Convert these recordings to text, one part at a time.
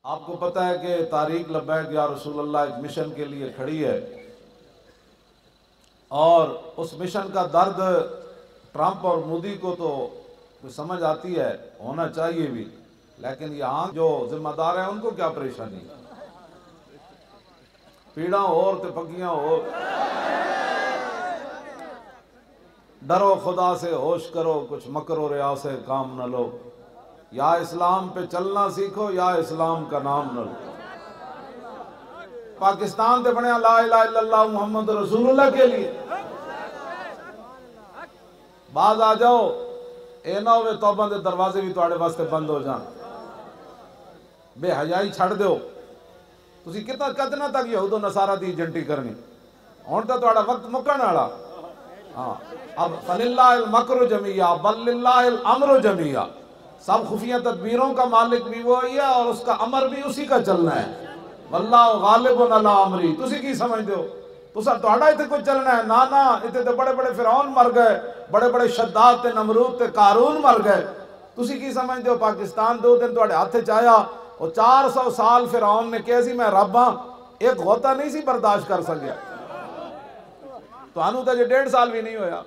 آپ کو پتہ ہے کہ تحریک لبیک یا رسول اللہ ایک مشن کے لیے کھڑی ہے، اور اس مشن کا درد ٹرمپ اور مودی کو تو سمجھ آتی ہے، ہونا چاہیے بھی، لیکن یہاں جو ذمہ دار ہیں ان کو کیا پریشانی؟ پیڑاں اور تے پکیاں اور، ڈرو خدا سے ہوش کرو، کچھ مکر و ریا سے کام نہ لو، یا اسلام پہ چلنا سیکھو یا اسلام کا نام نہ لو۔ پاکستان تے بنیا لا الہ الا اللہ محمد رسول اللہ کے لیے، بعض آ جاؤ اے نہ ہوئے توبہ دے دروازے بھی تواڈے واسطے بند ہو جان، بے حیائی چھڑ دیو۔ تسی کتنا تک یہود و نصارہ دی ایجنٹی کرنی؟ ہن تے تواڈا وقت مکن والا۔ ہاں اب فللہ المکر جمیعا بل للہ الامر جمیعا، سب خفیہ تدبیروں کا مالک بھی وہی ہے اور اس کا امر بھی اسی کا چلنا ہے۔ واللہ غالب علی امری، تسی کی سمجھتے ہو؟ تہاڈا ایتھے کوئی چلنا ہے؟ نا ایتھے تے بڑے بڑے فرعون مر گئے، بڑے بڑے شداد تے نمرود تے قارون مر گئے، تسی کی سمجھتے ہو پاکستان دو دن تہاڈے ہاتھ وچ آیا؟ اور 400 سال فرعون نے کہا سی میں رب ہاں، ایک غوطہ نہیں سی برداشت کر سکیا، تانوں تے جے 1.5 سال بھی نہیں ہویا۔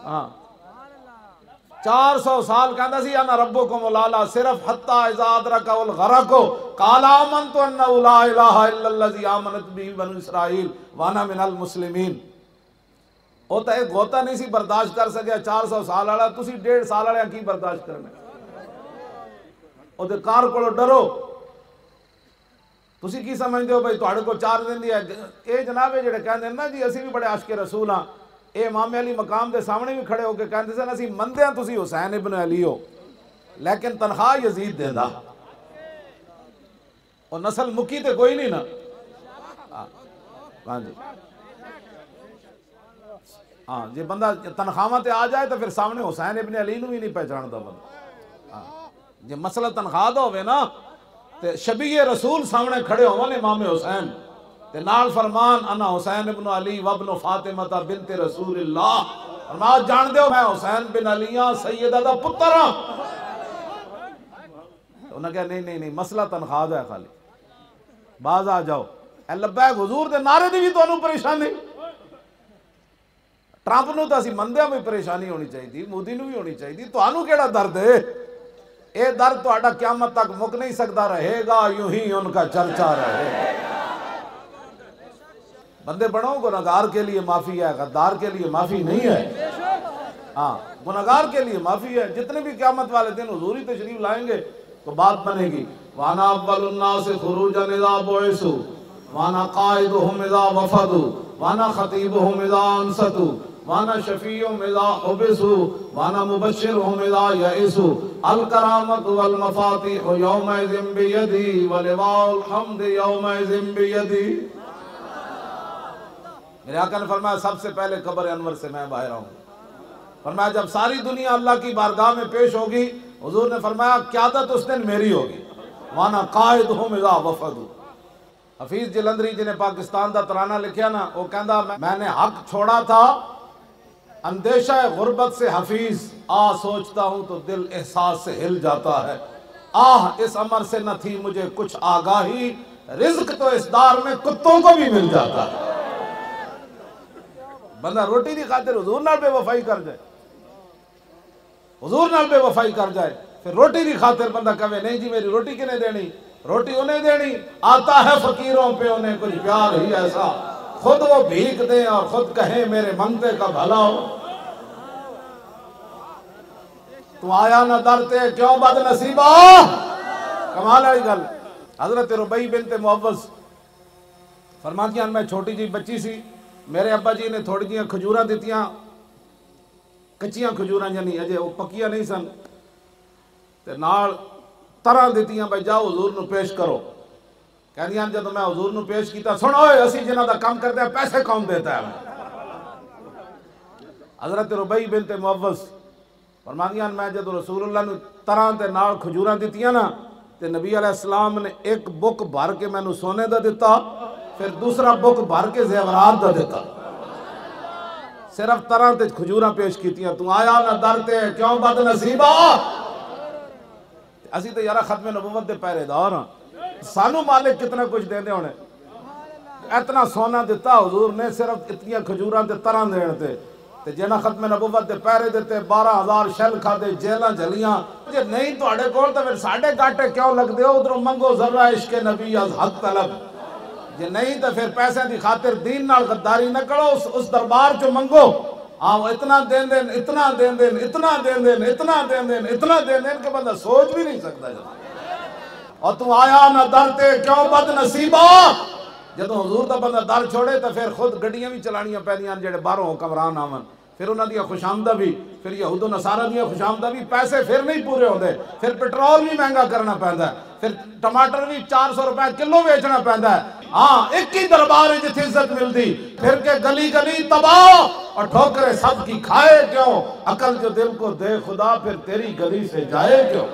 ہاں 400 سال کہندا سی انا ربکم الاعلی، صرف حتی اذا ادرک الغرق قال آمنت انہ لا الہ الا الذی آمنت بہ بنو اسرائیل وانا من المسلمین۔ او تے ایک غوطہ نہیں سی برداشت کر سکیا 400 سال والا، تسی 1.5 سال والے کی برداشت کرنا؟ او دے کار کولو ڈرو۔ تسی کی سمجھتے ہو بھائی تہاڈے کو 4 دن دی ہے؟ اے جناب جڑے کہندے نا جی اسی بھی بڑے عاشق رسول ہاں، اے امام علی مقام دے سامنے بھی کھڑے ہو کے کہندے سن اسی مندے ہاں تسی حسین ابن علی ہو، لیکن تنخواہ یزید دیندا، اور نسل مکی تے کوئی نہیں نا۔ ہاں جی ہاں جی، بندہ تنخواہ تے آ جائے تو پھر سامنے حسین ابن علی نو بھی نہیں پہچاندا بندہ۔ ہاں جی مسئلہ تنخواہ دا ہوئے نا تے شبیہ رسول سامنے کھڑے ہون امام حسین تے نال فرمان انا حسین ابن علی وابن فاطمہ بنت رسول اللہ، فرمایا جان دیو میں حسین بن علی ہاں، سیدہ دا پتر ہاں۔ انہوں نے کہا نہیں مسئلہ تنخواہ دا ہے خالی، باز آ جاؤ۔ اے لبیک حضور دے نعرے دی بھی تو انہوں پریشانی، ٹرمپ نو تو اسی مندیاں بھی پریشانی ہونی چاہیے تھی، مودی نو بھی ہونی چاہیے تھی، تو انہوں کیڑا درد ہے؟ اے درد تو آڈا قیامت تک مک نہیں سکتا، رہے گا یوں ہی ان کا چرچا رہے گا۔ بندے بڑھو، گناہگار کے لیے معافی ہے، غدار کے لیے معافی نہیں ہے۔ ہاں گناہگار کے لیے معافی ہے، جتنے بھی قیامت والے دن حضوری تشریف لائیں گے تو بات بنے گی۔ وَأَنَا أَوَّلُ النَّاسِ خُرُوجًا إِذَا بُعِثُوا وَأَنَا قَائِدُهُمْ إِذَا وَفَدُوا وَأَنَا خَطِيبُهُمْ إِذَا أَنصَتُوا وَأَنَا شَفِيعُهُمْ إِذَا حُبِسُوا وَأَنَا مُبَشِّرُهُمْ إِذَا يَئِسُوا الْكَرَامَةُ وَالْمَفَاتِحُ يَوْمَئِذٍ بِيَدِي وَلِوَاءُ الْحَمْدِ يَوْمَئِذٍ بِيَدِي۔ میرے آقا نے فرمایا سب سے پہلے قبر انور سے میں باہر آؤں۔ فرمایا جب ساری دنیا اللہ کی بارگاہ میں پیش ہوگی، حضور نے فرمایا قیادت اس دن میری ہوگی۔ وَأَنَا قَائِدُهُمْ إِذَا وَفَدُوا۔ حفیظ جلندری جنہیں پاکستان دا ترانہ لکھیا نا، وہ کہندا میں نے حق چھوڑا تھا اندیشہ غربت سے حفیظ، سوچتا ہوں تو دل احساس سے ہل جاتا ہے، اس امر سے نہ تھی مجھے کچھ آگاہی، رزق تو اس دار میں کتوں کو بھی مل جاتا ہے۔ بندہ روٹی دی خاطر حضور نال بے وفائی کر جائے، حضور نال بے وفائی کر جائے، پھر روٹی دی خاطر بندہ کہے نہیں جی میری روٹی کنے دینی، روٹی انہیں دینی، آتا ہے فقیروں پہ انہیں کچھ پیار ہی ایسا، خود وہ بھیک دیں اور خود کہیں میرے منگتے کا بھلا ہو۔ تو آیا نہ درتے کیوں بد نصیبہ، کمال ہے گل۔ حضرت ربیع بنت معوذ فرماتی ہیں میں چھوٹی جی بچی سی، میرے ابا جی نے تھوڑی جیاں کھجوراں دیتیاں، کچیاں کھجوراں یعنی اجے وہ پکیاں نہیں سن، تے نال طرح دیتیاں بھائی جاؤ حضور نو پیش کرو۔ کہندیاں جب میں حضور نو پیش کیتا، سنو اسی جنہ دا کام کرتے ہیں پیسے کون دیتا ہے؟ حضرت ربیع بنت معوذ فرماندیاں میں جب رسول اللہ نے طرح تے نال کھجوراں دیتیاں نا، تے نبی علیہ السلام نے ایک بک بھر کے میں نو سونے دا دیتا، پھر دوسرا بک بھر کے زیورات دا دیتا، صرف طرح تے کھجوراں پیش کیتیاں۔ تو آیا نہ درتے کیوں بد نصیبہ، اسی تے یارہ ختم نبوت دے پہرے دار ہاں، سانو مالک کتنا کچھ دے ہونے اتنا سونا دیتا حضور نے صرف اتنی کھجوراں تے تراں دین تے جنہ ختم نبوت دے پیرے دیتے 12,000 شل کھا دے جیلاں جلیاں جے نہیں تواڈے کول تے پھر ساڈے گاٹے کیوں لگ دے ہو ادھروں منگو ذرہ عشق نبی از حق طلب جے نہیں تے پھر پیسے دی خاطر دین نال غداری نہ کرو اس دربار چوں منگو اتنا دین دین اتنا دین دین اتنا دین دین اتنا دین دین اتنا دین دین کہ بندہ سوچ بھی نہیں سکتا اور تو آیا نہ در تے کیوں بد نصیبہ جدوں حضور دا بندہ در چھوڑے تو پھر خود گڈیاں بھی چلانیاں پیندیاں جڑے باہروں حکمران آون پھر انہاں دی خوشامدہ بھی پھر یہود و نصارہ دی خوشامدہ بھی پیسے پھر نہیں پورے ہوندے پھر پیٹرول بھی مہنگا کرنا پیندا ہے پھر ٹماٹر بھی 400 روپے کلو بیچنا پیندا ہے ایک ہی دربار ہے جتھے عزت ملدی پھر کے گلی گلی تباہ اور ٹھوکرے سب کی کھائے کیوں عقل جو دل کو دے خدا پھر تیری گلی سے جائے کیوں